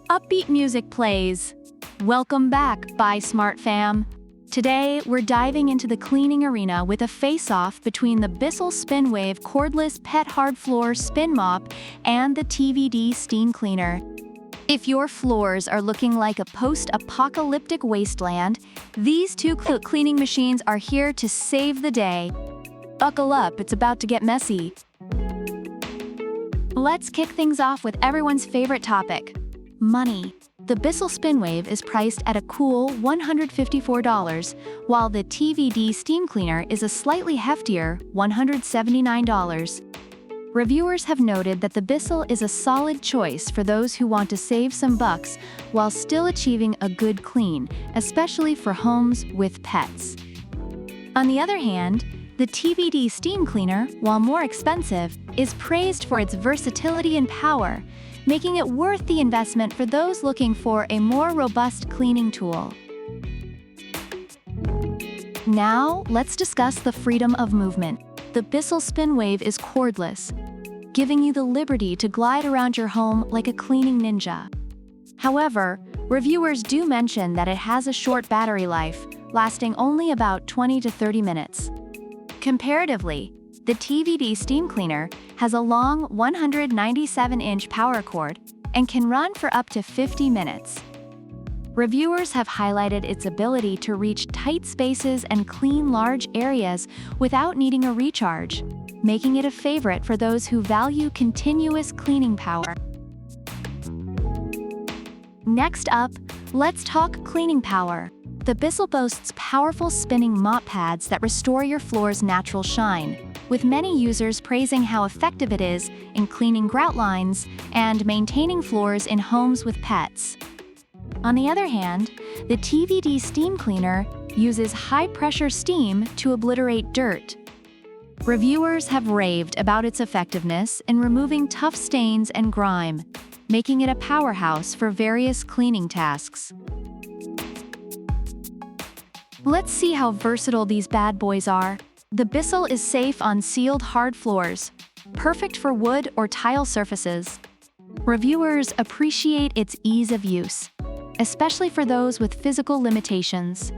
Upbeat music plays. Welcome back, Bye Smart Fam. Today, we're diving into the cleaning arena with a face-off between the Bissell SpinWave cordless pet hard floor spin mop and the TVD steam cleaner. If your floors are looking like a post-apocalyptic wasteland, these two cleaning machines are here to save the day. Buckle up, it's about to get messy. Let's kick things off with everyone's favorite topic: money. The Bissell SpinWave is priced at a cool $154, while the TVD steam cleaner is a slightly heftier $179. Reviewers have noted that the Bissell is a solid choice for those who want to save some bucks while still achieving a good clean, especially for homes with pets. On the other hand, the TVD steam cleaner, while more expensive, is praised for its versatility and power, making it worth the investment for those looking for a more robust cleaning tool. Now, let's discuss the freedom of movement. The Bissell SpinWave is cordless, giving you the liberty to glide around your home like a cleaning ninja. However, reviewers do mention that it has a short battery life, lasting only about 20 to 30 minutes. Comparatively, the TVD steam cleaner has a long 197-inch power cord and can run for up to 50 minutes. Reviewers have highlighted its ability to reach tight spaces and clean large areas without needing a recharge, making it a favorite for those who value continuous cleaning power. Next up, let's talk cleaning power. The Bissell boasts powerful spinning mop pads that restore your floor's natural shine, with many users praising how effective it is in cleaning grout lines and maintaining floors in homes with pets. On the other hand, the TVD steam cleaner uses high-pressure steam to obliterate dirt. Reviewers have raved about its effectiveness in removing tough stains and grime, making it a powerhouse for various cleaning tasks. Let's see how versatile these bad boys are. The Bissell is safe on sealed hard floors, perfect for wood or tile surfaces. Reviewers appreciate its ease of use, especially for those with physical limitations.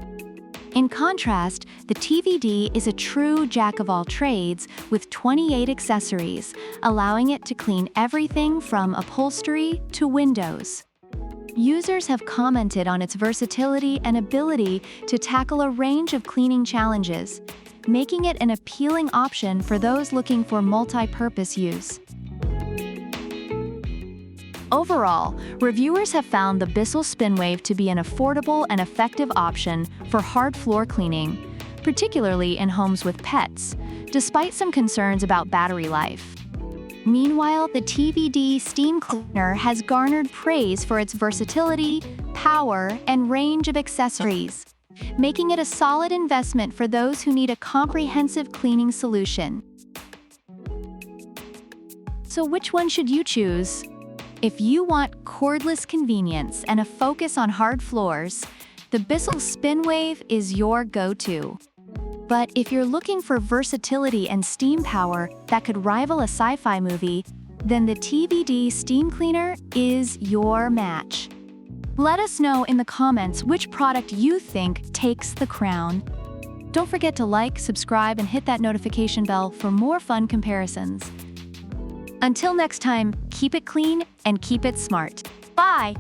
In contrast, the TVD is a true jack-of-all-trades with 28 accessories, allowing it to clean everything from upholstery to windows. Users have commented on its versatility and ability to tackle a range of cleaning challenges, making it an appealing option for those looking for multi-purpose use. Overall, reviewers have found the Bissell SpinWave to be an affordable and effective option for hard floor cleaning, particularly in homes with pets, despite some concerns about battery life. Meanwhile, the TVD steam cleaner has garnered praise for its versatility, power, and range of accessories, making it a solid investment for those who need a comprehensive cleaning solution. So which one should you choose? If you want cordless convenience and a focus on hard floors, the Bissell SpinWave is your go-to. But if you're looking for versatility and steam power that could rival a sci-fi movie, then the TVD steam cleaner is your match. Let us know in the comments which product you think takes the crown. Don't forget to like, subscribe, and hit that notification bell for more fun comparisons. Until next time, keep it clean and keep it smart. Bye!